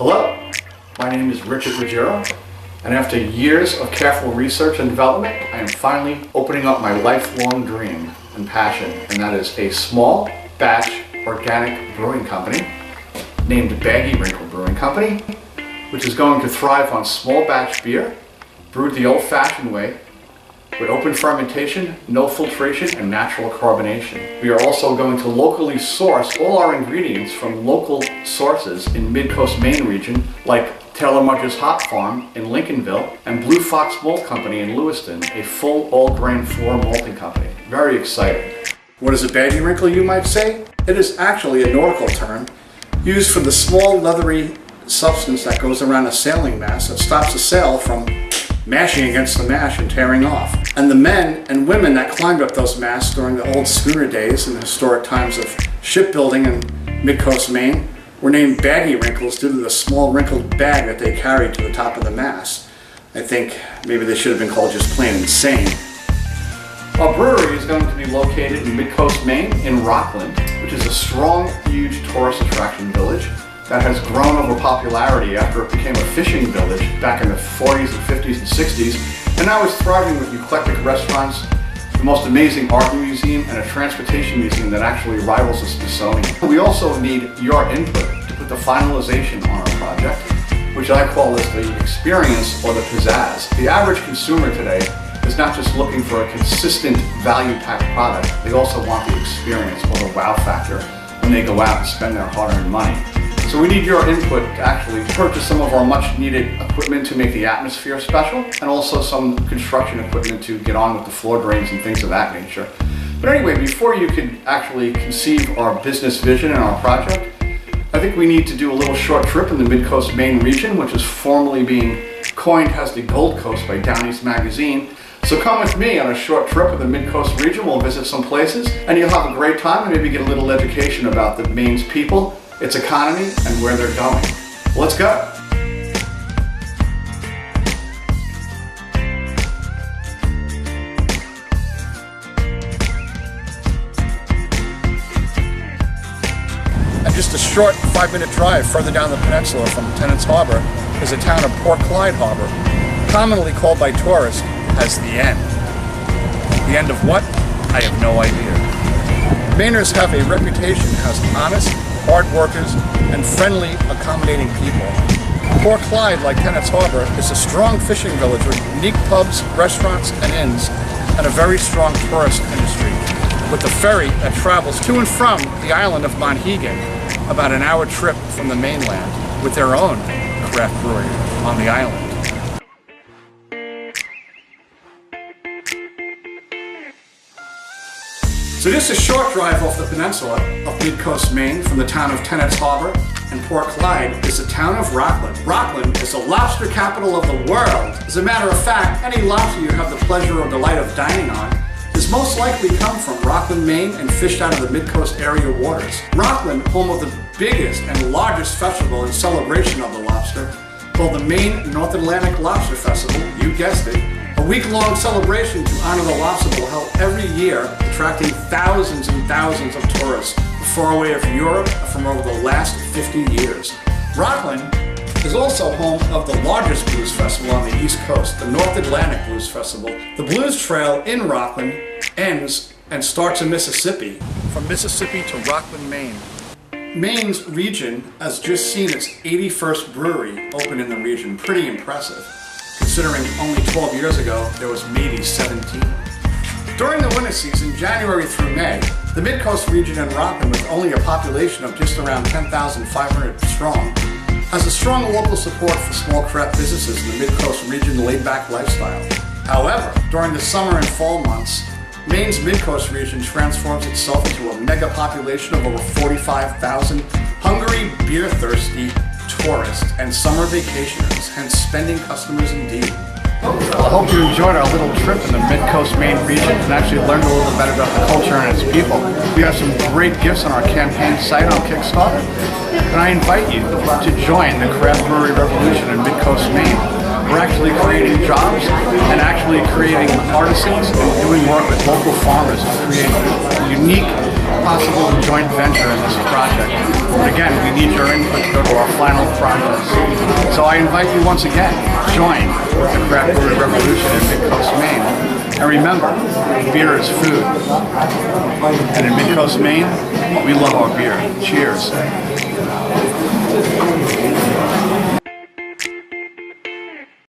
Hello, my name is Richard Ruggiero, and after years of careful research and development, I am finally opening up my lifelong dream and passion, and that is a small batch organic brewing company named Baggy Wrinkles Brewing Company, which is going to thrive on small batch beer, brewed the old-fashioned way, with open fermentation, no filtration, and natural carbonation. We are also going to locally source all our ingredients from local sources in Mid-Coast Maine region, like Taylor Mudge's Hop Farm in Lincolnville and Blue Fox Malt Company in Lewiston, a full all-grain floor malting company. Very exciting. What is a baggy wrinkle, you might say? It is actually a nautical term used for the small leathery substance that goes around a sailing mast that stops the sail from mashing against the mash and tearing off. And the men and women that climbed up those masts during the old schooner days and the historic times of shipbuilding in Mid-Coast Maine were named Baggy Wrinkles due to the small wrinkled bag that they carried to the top of the mast. I think maybe they should have been called just plain insane. Our brewery is going to be located in Mid-Coast Maine in Rockland, which is a strong, huge tourist attraction village that has grown over popularity after it became a fishing village back in the 40s and 50s and 60s, and now is thriving with eclectic restaurants, the most amazing art museum, and a transportation museum that actually rivals the Smithsonian. We also need your input to put the finalization on our project, which I call as the experience or the pizzazz. The average consumer today is not just looking for a consistent value-packed product, they also want the experience or the wow factor when they go out and spend their hard-earned money. So we need your input to actually purchase some of our much needed equipment to make the atmosphere special, and also some construction equipment to get on with the floor drains and things of that nature. But anyway, before you can actually conceive our business vision and our project, I think we need to do a little short trip in the Mid-Coast Maine region, which is formally being coined as the Gold Coast by Down East Magazine. So come with me on a short trip of the Mid-Coast region. We'll visit some places, and you'll have a great time and maybe get a little education about the Maine's people, its economy, and where they're going. Let's go. And just a short 5-minute drive further down the peninsula from Tennant's Harbor is the town of Port Clyde Harbor, commonly called by tourists as the end. The end of what? I have no idea. Mainers have a reputation as honest, hard workers, and friendly, accommodating people. Port Clyde, like Tennant's Harbor, is a strong fishing village with unique pubs, restaurants, and inns, and a very strong tourist industry, with a ferry that travels to and from the island of Monhegan, about an hour trip from the mainland, with their own craft brewery on the island. So just a short drive off the peninsula of Mid-Coast Maine from the town of Tennant's Harbor and Port Clyde is the town of Rockland. Rockland is the lobster capital of the world. As a matter of fact, any lobster you have the pleasure or delight of dining on is most likely come from Rockland, Maine, and fished out of the Mid-Coast area waters. Rockland, home of the biggest and largest festival in celebration of the lobster, called the Maine North Atlantic Lobster Festival, you guessed it. A week-long celebration to honor the lobster will held every year, attracting thousands and thousands of tourists far away from Europe from over the last 50 years. Rockland is also home of the largest blues festival on the East Coast, the North Atlantic Blues Festival. The Blues Trail in Rockland ends and starts in Mississippi, from Mississippi to Rockland, Maine. Maine's region has just seen its 81st brewery open in the region. Pretty impressive, considering only 12 years ago there was maybe 17. During the winter season, January through May, the Mid-Coast region in Rockland, with only a population of just around 10,500 strong, has a strong local support for small craft businesses in the Mid-Coast region laid-back lifestyle. However, during the summer and fall months, Maine's Mid-Coast region transforms itself into a mega population of over 45,000 hungry, beer-thirsty tourists and summer vacationers, hence spending customers indeed. I hope you enjoyed our little trip in the Mid-Coast Maine region and actually learned a little bit about the culture and its people. We have some great gifts on our campaign site on Kickstart, and I invite you to join the craft brewery revolution in Mid-Coast Maine. We're actually creating jobs and actually creating artisans and doing work with local farmers to create unique possible joint venture in this project. Again, we need your input to go to our final project. So I invite you once again, join the Craft Brewery Revolution in Mid-Coast, Maine. And remember, beer is food. And in Mid-Coast, Maine, we love our beer. Cheers.